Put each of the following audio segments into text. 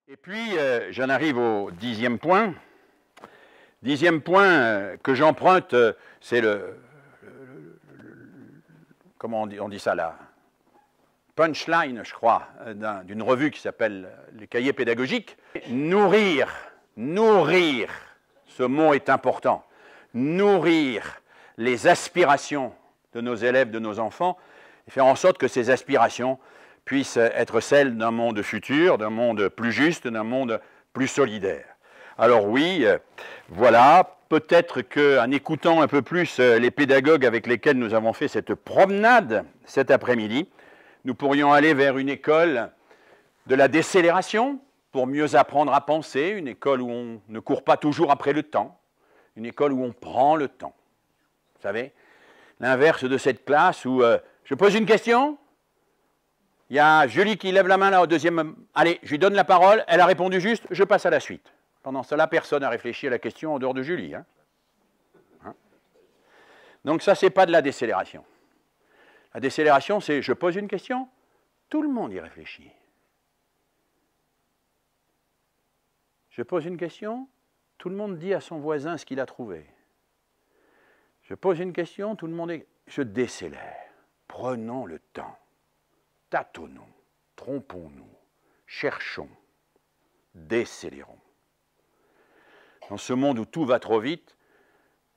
Et puis, j'en arrive au 10e point. 10e point que j'emprunte, c'est comment on dit ça là, punchline, je crois, d'une revue qui s'appelle Les Cahiers pédagogiques. Nourrir, ce mot est important. Nourrir les aspirations de nos élèves, de nos enfants, et faire en sorte que ces aspirations puissent être celles d'un monde futur, d'un monde plus juste, d'un monde plus solidaire. Alors oui, voilà, peut-être qu'en écoutant un peu plus les pédagogues avec lesquels nous avons fait cette promenade cet après-midi, nous pourrions aller vers une école de la décélération pour mieux apprendre à penser, une école où on ne court pas toujours après le temps, une école où on prend le temps. Vous savez, l'inverse de cette classe où je pose une question, il y a Julie qui lève la main là au deuxième. Allez, je lui donne la parole, elle a répondu juste, je passe à la suite. Pendant cela, personne n'a réfléchi à la question en dehors de Julie. Hein. Donc ça, ce n'est pas de la décélération. La décélération, c'est je pose une question, tout le monde y réfléchit. Je pose une question, tout le monde dit à son voisin ce qu'il a trouvé. Je pose une question, tout le monde est... Je décélère. Prenons le temps. Tâtonnons. Trompons-nous. Cherchons. Décélérons. Dans ce monde où tout va trop vite,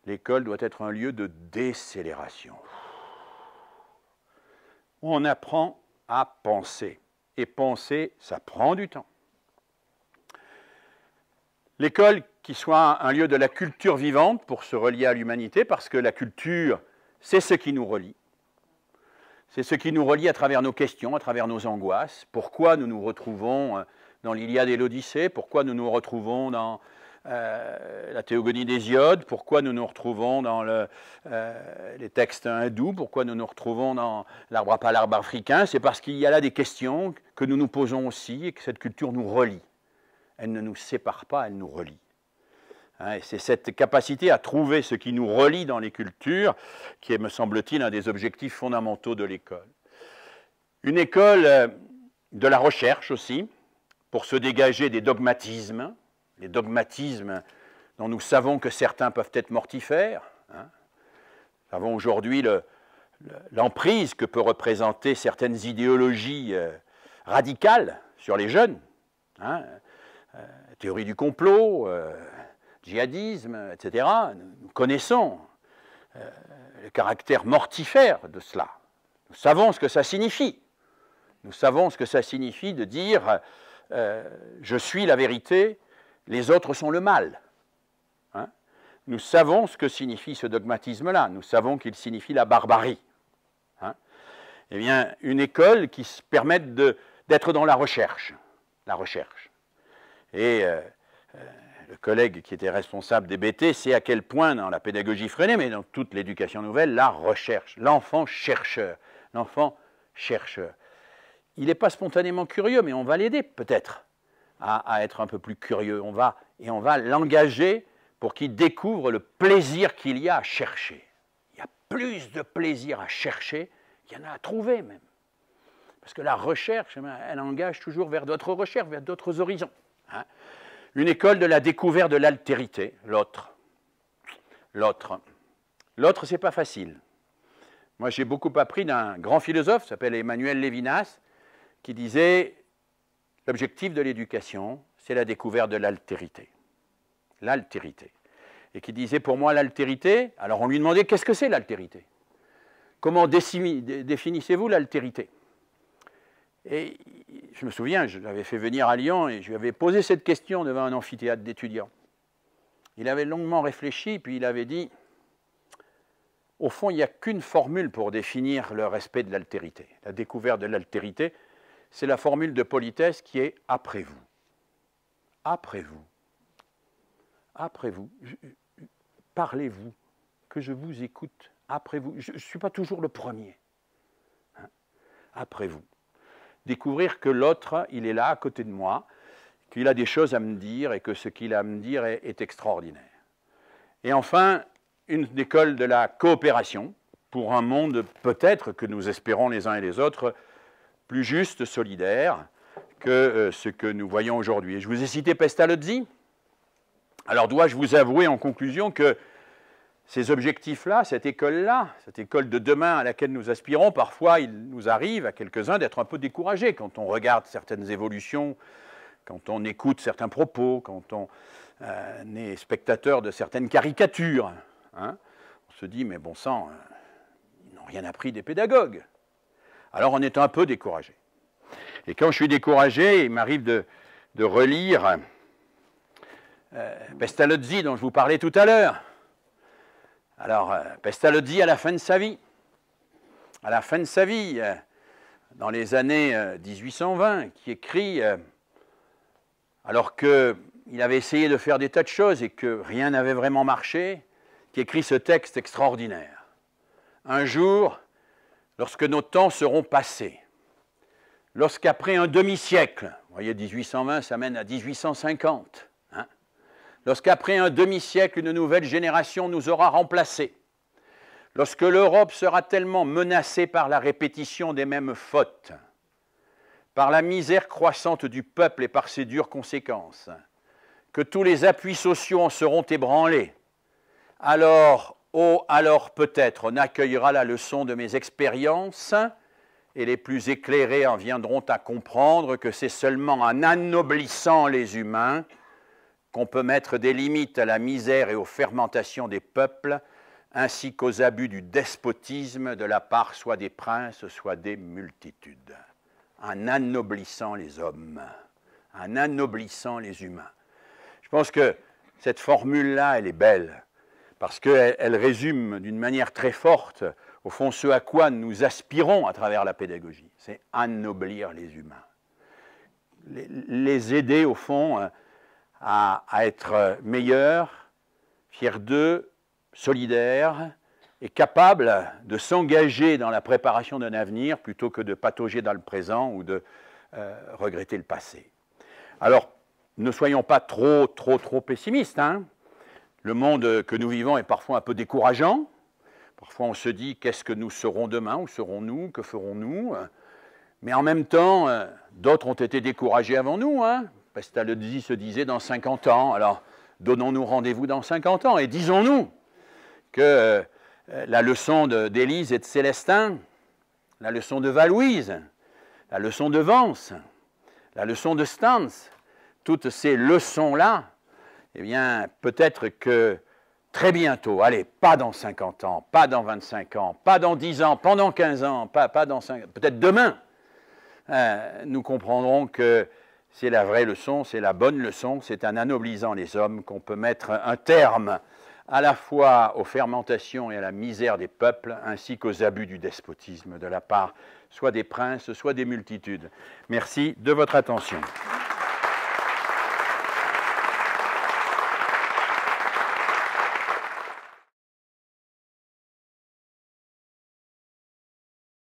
l'école doit être un lieu de décélération. Où on apprend à penser. Et penser, ça prend du temps. L'école qui soit un lieu de la culture vivante pour se relier à l'humanité, parce que la culture, c'est ce qui nous relie. C'est ce qui nous relie à travers nos questions, à travers nos angoisses. Pourquoi nous nous retrouvons dans l'Iliade et l'Odyssée? Pourquoi nous nous retrouvons dans la Théogonie d'Hésiode? Pourquoi nous nous retrouvons dans les textes hindous? Pourquoi nous nous retrouvons dans l'arbre à pas, l'arbre africain? C'est parce qu'il y a là des questions que nous nous posons aussi et que cette culture nous relie. Elle ne nous sépare pas, elle nous relie. Et c'est cette capacité à trouver ce qui nous relie dans les cultures qui est, me semble-t-il, un des objectifs fondamentaux de l'école. Une école de la recherche aussi, pour se dégager des dogmatismes, les dogmatismes dont nous savons que certains peuvent être mortifères. Nous savons aujourd'hui l'emprise que peut représenter certaines idéologies radicales sur les jeunes. Théorie du complot, djihadisme, etc. Nous connaissons le caractère mortifère de cela. Nous savons ce que ça signifie. Nous savons ce que ça signifie de dire je suis la vérité, les autres sont le mal. Nous savons ce que signifie ce dogmatisme-là. Nous savons qu'il signifie la barbarie. Eh bien, une école qui se permette d'être dans la recherche. La recherche. Et le collègue qui était responsable des BT sait à quel point dans la pédagogie freinée, mais dans toute l'éducation nouvelle, la recherche, l'enfant chercheur, il n'est pas spontanément curieux, mais on va l'aider peut-être à être un peu plus curieux. On va l'engager pour qu'il découvre le plaisir qu'il y a à chercher. Il y a plus de plaisir à chercher qu'il y en a à trouver même. Parce que la recherche, elle engage toujours vers d'autres recherches, vers d'autres horizons. Une école de la découverte de l'altérité, l'autre. L'autre, c'est pas facile. Moi, j'ai beaucoup appris d'un grand philosophe, qui s'appelle Emmanuel Lévinas, qui disait l'objectif de l'éducation, c'est la découverte de l'altérité. L'altérité. Et qui disait, pour moi, l'altérité, alors on lui demandait, qu'est-ce que c'est l'altérité? Comment définissez-vous l'altérité? Et je me souviens, je l'avais fait venir à Lyon et je lui avais posé cette question devant un amphithéâtre d'étudiants. Il avait longuement réfléchi, puis il avait dit, au fond, il n'y a qu'une formule pour définir le respect de l'altérité. La découverte de l'altérité, c'est la formule de politesse qui est « après vous ». Après vous. Après vous. Parlez-vous, que je vous écoute. Après vous. Je ne suis pas toujours le premier. Après vous. Découvrir que l'autre, il est là à côté de moi, qu'il a des choses à me dire et que ce qu'il a à me dire est extraordinaire. Et enfin, une école de la coopération pour un monde peut-être que nous espérons les uns et les autres plus juste, solidaire, que ce que nous voyons aujourd'hui. Et je vous ai cité Pestalozzi. Alors dois-je vous avouer en conclusion que ces objectifs-là, cette école-là, cette école de demain à laquelle nous aspirons, parfois il nous arrive à quelques-uns d'être un peu découragés quand on regarde certaines évolutions, quand on écoute certains propos, quand on est spectateur de certaines caricatures. Hein. On se dit, mais bon sang, ils n'ont rien appris des pédagogues. Alors on est un peu découragé. Et quand je suis découragé, il m'arrive de relire Pestalozzi, dont je vous parlais tout à l'heure. Alors, Pestalozzi, à la fin de sa vie, dans les années 1820, qui écrit, alors qu'il avait essayé de faire des tas de choses et que rien n'avait vraiment marché, qui écrit ce texte extraordinaire. Un jour, lorsque nos temps seront passés, lorsqu'après un demi-siècle, vous voyez, 1820, ça mène à 1850, hein, lorsqu'après un demi-siècle, une nouvelle génération nous aura remplacés, lorsque l'Europe sera tellement menacée par la répétition des mêmes fautes, par la misère croissante du peuple et par ses dures conséquences, que tous les appuis sociaux en seront ébranlés, alors peut-être on accueillera la leçon de mes expériences et les plus éclairés en viendront à comprendre que c'est seulement en anoblissant les humains qu'on peut mettre des limites à la misère et aux fermentations des peuples, ainsi qu'aux abus du despotisme de la part soit des princes, soit des multitudes. En anoblissant les hommes, en anoblissant les humains. Je pense que cette formule-là, elle est belle, parce qu'elle résume d'une manière très forte, au fond, ce à quoi nous aspirons à travers la pédagogie. C'est annoblir les humains. Les aider, au fond, à être meilleurs, fiers d'eux, solidaires, et capables de s'engager dans la préparation d'un avenir plutôt que de patauger dans le présent ou de regretter le passé. Alors, ne soyons pas trop pessimistes, hein. Le monde que nous vivons est parfois un peu décourageant. Parfois, on se dit, qu'est-ce que nous serons demain? Où serons-nous? Que ferons-nous? Mais en même temps, d'autres ont été découragés avant nous. Hein. Pestalozzi se disait dans 50 ans. Alors, donnons-nous rendez-vous dans 50 ans et disons-nous que la leçon d'Élise et de Célestin, la leçon de Valouise, la leçon de Vence, la leçon de Stans, toutes ces leçons-là, eh bien, peut-être que très bientôt, allez, pas dans 50 ans, pas dans 25 ans, pas dans 10 ans, pendant 15 ans, pas dans 5 ans, peut-être demain, nous comprendrons que c'est la vraie leçon, c'est la bonne leçon, c'est en anoblissant les hommes qu'on peut mettre un terme à la fois aux fermentations et à la misère des peuples, ainsi qu'aux abus du despotisme de la part soit des princes, soit des multitudes. Merci de votre attention.